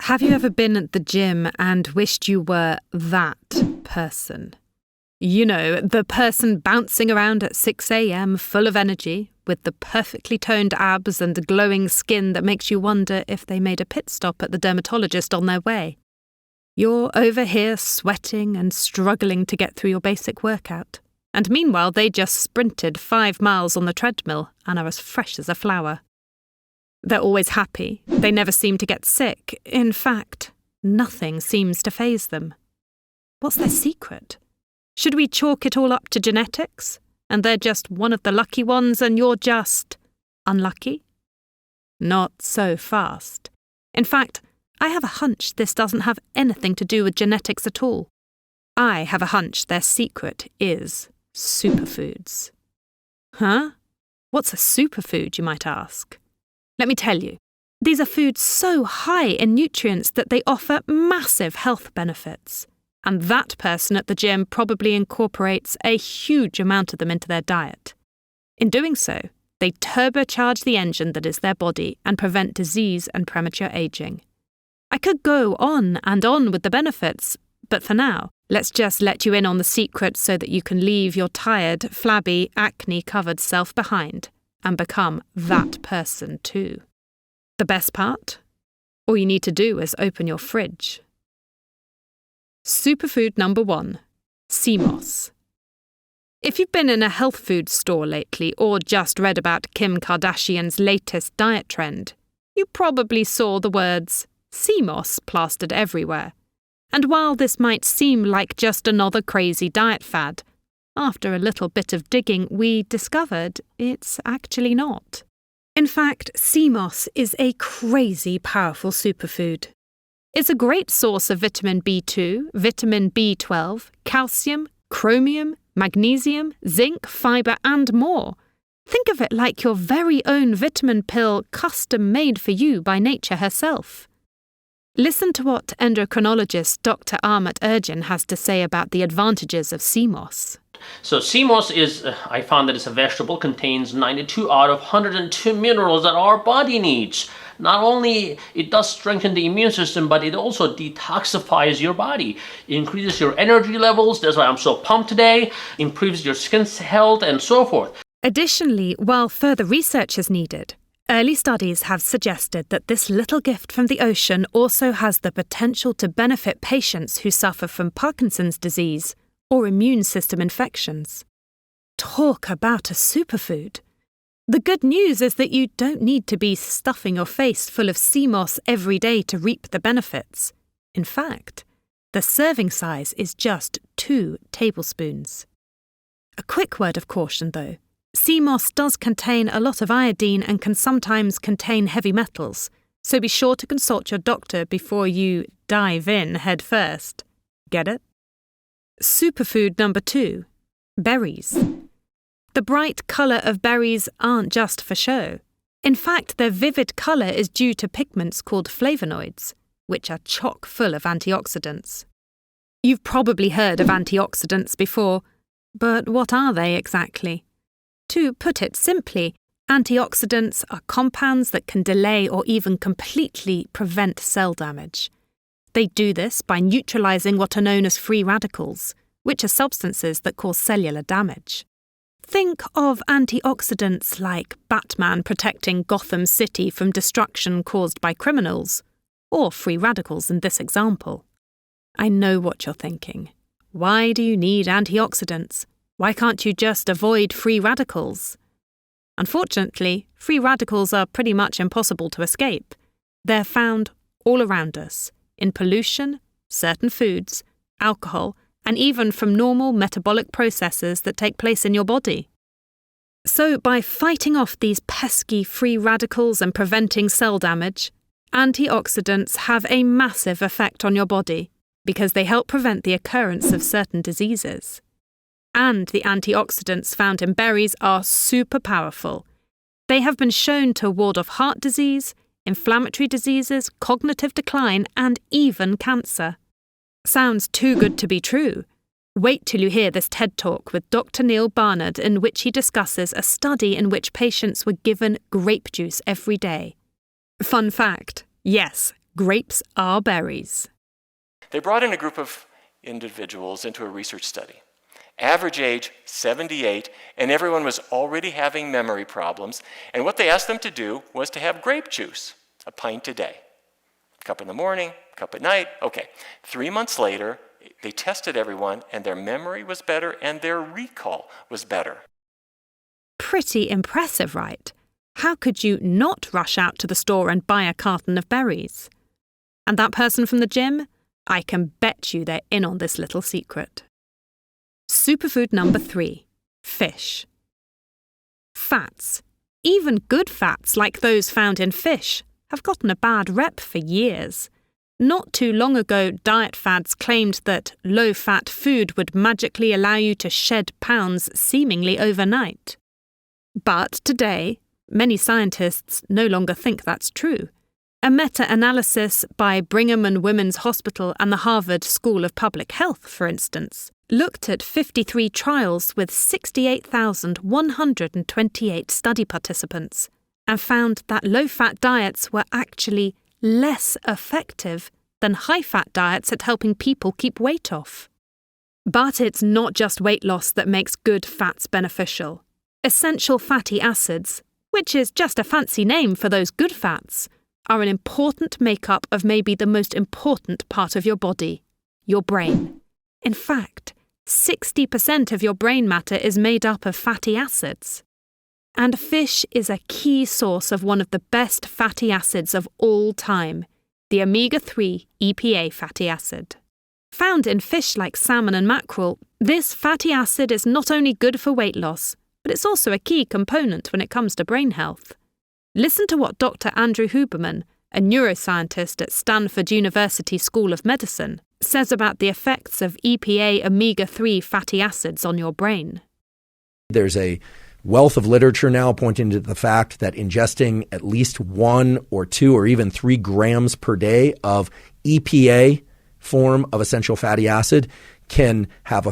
Have you ever been at the gym and wished you were that person? You know, the person bouncing around at 6 a.m. full of energy, with the perfectly toned abs and glowing skin that makes you wonder if they made a pit stop at the dermatologist on their way. You're over here sweating and struggling to get through your basic workout, and meanwhile they just sprinted 5 miles on the treadmill and are as fresh as a flower. They're always happy. They never seem to get sick. In fact, nothing seems to faze them. What's their secret? Should we chalk it all up to genetics? And they're just one of the lucky ones and you're just unlucky? Not so fast. In fact, I have a hunch this doesn't have anything to do with genetics at all. I have a hunch their secret is superfoods. Huh? What's a superfood, you might ask? Let me tell you, these are foods so high in nutrients that they offer massive health benefits. And that person at the gym probably incorporates a huge amount of them into their diet. In doing so, they turbocharge the engine that is their body and prevent disease and premature aging. I could go on and on with the benefits, but for now, let's just let you in on the secret so that you can leave your tired, flabby, acne-covered self behind and become that person too. The best part? All you need to do is open your fridge. Superfood number 1, CMOS. If you've been in a health food store lately or just read about Kim Kardashian's latest diet trend, you probably saw the words CMOS plastered everywhere. And while this might seem like just another crazy diet fad, after a little bit of digging we discovered it's actually not. In fact, CMOS is a crazy powerful superfood. It's a great source of vitamin B2, vitamin B12, calcium, chromium, magnesium, zinc, fibre and more. Think of it like your very own vitamin pill custom made for you by nature herself. Listen to what endocrinologist Dr. Ahmet Ergin has to say about the advantages of CMOS. So CMOS is, I found that it's a vegetable, contains 92 out of 102 minerals that our body needs. Not only it does strengthen the immune system, but it also detoxifies your body. It increases your energy levels, that's why I'm so pumped today, improves your skin's health and so forth. Additionally, while further research is needed, early studies have suggested that this little gift from the ocean also has the potential to benefit patients who suffer from Parkinson's disease or immune system infections. Talk about a superfood. The good news is that you don't need to be stuffing your face full of CMOS every day to reap the benefits. In fact, the serving size is just 2 tablespoons. A quick word of caution though. CMOS does contain a lot of iodine and can sometimes contain heavy metals, so be sure to consult your doctor before you dive in head first. Get it? Superfood number 2, berries. The bright colour of berries aren't just for show. In fact, their vivid colour is due to pigments called flavonoids, which are chock full of antioxidants. You've probably heard of antioxidants before, but what are they exactly? To put it simply, antioxidants are compounds that can delay or even completely prevent cell damage. They do this by neutralizing what are known as free radicals, which are substances that cause cellular damage. Think of antioxidants like Batman protecting Gotham City from destruction caused by criminals, or free radicals in this example. I know what you're thinking. Why do you need antioxidants? Why can't you just avoid free radicals? Unfortunately, free radicals are pretty much impossible to escape. They're found all around us, in pollution, certain foods, alcohol, and even from normal metabolic processes that take place in your body. So by fighting off these pesky free radicals and preventing cell damage, antioxidants have a massive effect on your body because they help prevent the occurrence of certain diseases. And the antioxidants found in berries are super powerful. They have been shown to ward off heart disease, inflammatory diseases, cognitive decline, and even cancer. Sounds too good to be true. Wait till you hear this TED Talk with Dr. Neil Barnard in which he discusses a study in which patients were given grape juice every day. Fun fact, yes, grapes are berries. They brought in a group of individuals into a research study. Average age, 78, and everyone was already having memory problems. And what they asked them to do was to have grape juice, a pint a day. Cup in the morning, cup at night. Okay, 3 months later, they tested everyone, and their memory was better, and their recall was better. Pretty impressive, right? How could you not rush out to the store and buy a carton of berries? And that person from the gym? I can bet you they're in on this little secret. Superfood number 3, fish. Fats, even good fats like those found in fish, have gotten a bad rep for years. Not too long ago, diet fads claimed that low-fat food would magically allow you to shed pounds seemingly overnight. But today, many scientists no longer think that's true. A meta-analysis by Brigham and Women's Hospital and the Harvard School of Public Health, for instance, looked at 53 trials with 68,128 study participants and found that low-fat diets were actually less effective than high-fat diets at helping people keep weight off. But it's not just weight loss that makes good fats beneficial. Essential fatty acids, which is just a fancy name for those good fats, are an important makeup of maybe the most important part of your body, your brain. In fact, 60% of your brain matter is made up of fatty acids. And fish is a key source of one of the best fatty acids of all time, the omega-3 EPA fatty acid. Found in fish like salmon and mackerel, this fatty acid is not only good for weight loss, but it's also a key component when it comes to brain health. Listen to what Dr. Andrew Huberman, a neuroscientist at Stanford University School of Medicine, says about the effects of EPA omega-3 fatty acids on your brain. There's a wealth of literature now pointing to the fact that ingesting at least 1 or 2 or even 3 grams per day of EPA form of essential fatty acid can have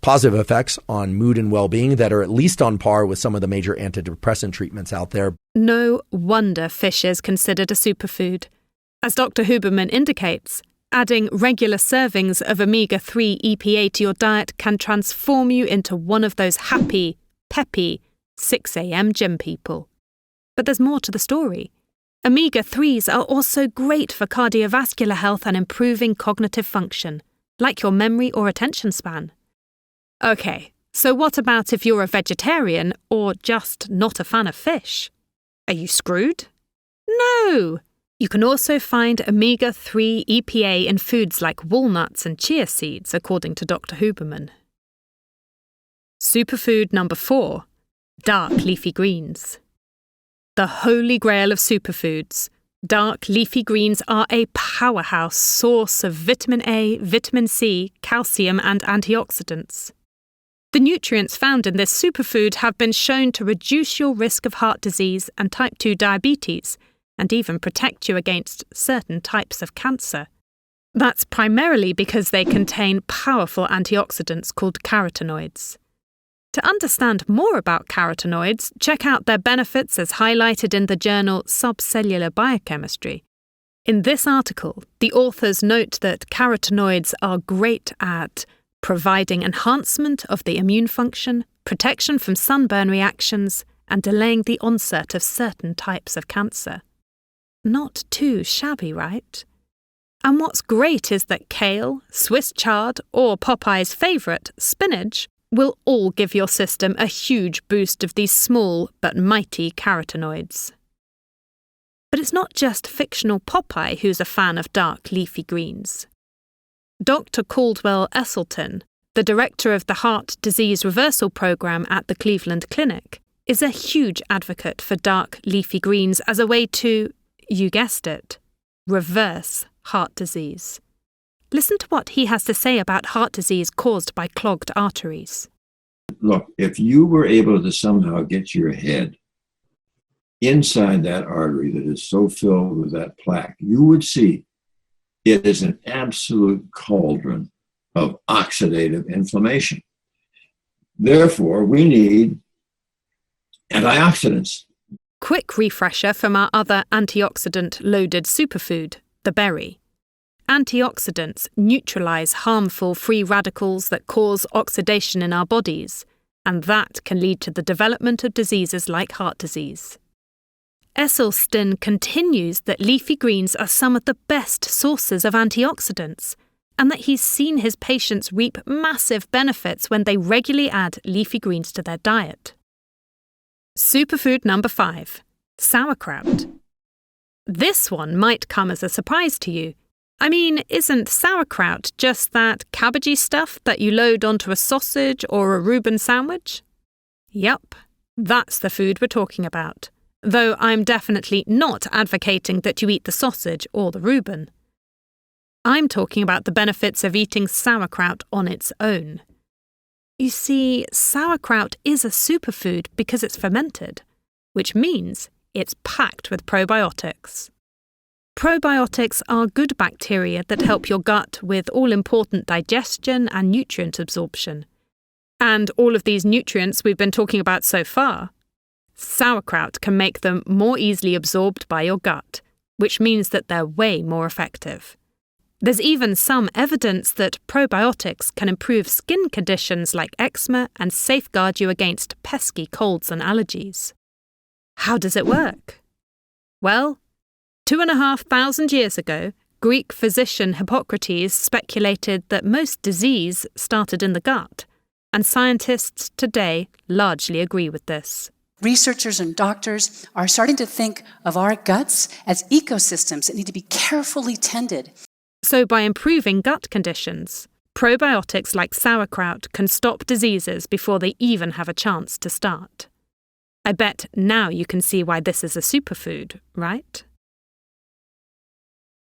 positive effects on mood and well-being that are at least on par with some of the major antidepressant treatments out there. No wonder fish is considered a superfood. As Dr. Huberman indicates, adding regular servings of omega-3 EPA to your diet can transform you into one of those happy, peppy 6 a.m. gym people. But there's more to the story. Omega-3s are also great for cardiovascular health and improving cognitive function, like your memory or attention span. Okay, so what about if you're a vegetarian or just not a fan of fish? Are you screwed? No! You can also find omega-3 EPA in foods like walnuts and chia seeds, according to Dr. Huberman. Superfood number 4, dark leafy greens. The holy grail of superfoods, dark leafy greens are a powerhouse source of vitamin A, vitamin C, calcium and antioxidants. The nutrients found in this superfood have been shown to reduce your risk of heart disease and type 2 diabetes, and even protect you against certain types of cancer. That's primarily because they contain powerful antioxidants called carotenoids. To understand more about carotenoids, check out their benefits as highlighted in the journal Subcellular Biochemistry. In this article, the authors note that carotenoids are great at providing enhancement of the immune function, protection from sunburn reactions, and delaying the onset of certain types of cancer. Not too shabby, right? And what's great is that kale, Swiss chard, or Popeye's favourite, spinach, will all give your system a huge boost of these small but mighty carotenoids. But it's not just fictional Popeye who's a fan of dark leafy greens. Dr. Caldwell Esselstyn, the director of the Heart Disease Reversal Program at the Cleveland Clinic, is a huge advocate for dark leafy greens as a way to, you guessed it, reverse heart disease. Listen to what he has to say about heart disease caused by clogged arteries. Look, if you were able to somehow get your head inside that artery that is so filled with that plaque, you would see it is an absolute cauldron of oxidative inflammation. Therefore, we need antioxidants. Quick refresher from our other antioxidant-loaded superfood, the berry. Antioxidants neutralize harmful free radicals that cause oxidation in our bodies, and that can lead to the development of diseases like heart disease. Esselstyn continues that leafy greens are some of the best sources of antioxidants, and that he's seen his patients reap massive benefits when they regularly add leafy greens to their diet. Superfood number 5, sauerkraut. This one might come as a surprise to you. I mean, isn't sauerkraut just that cabbagey stuff that you load onto a sausage or a Reuben sandwich? Yup, that's the food we're talking about, though I'm definitely not advocating that you eat the sausage or the Reuben. I'm talking about the benefits of eating sauerkraut on its own. You see, sauerkraut is a superfood because it's fermented, which means it's packed with probiotics. Probiotics are good bacteria that help your gut with all-important digestion and nutrient absorption. And all of these nutrients we've been talking about so far, sauerkraut can make them more easily absorbed by your gut, which means that they're way more effective. There's even some evidence that probiotics can improve skin conditions like eczema and safeguard you against pesky colds and allergies. How does it work? Well, 2,500 years ago, Greek physician Hippocrates speculated that most disease started in the gut, and scientists today largely agree with this. Researchers and doctors are starting to think of our guts as ecosystems that need to be carefully tended. So by improving gut conditions, probiotics like sauerkraut can stop diseases before they even have a chance to start. I bet now you can see why this is a superfood, right?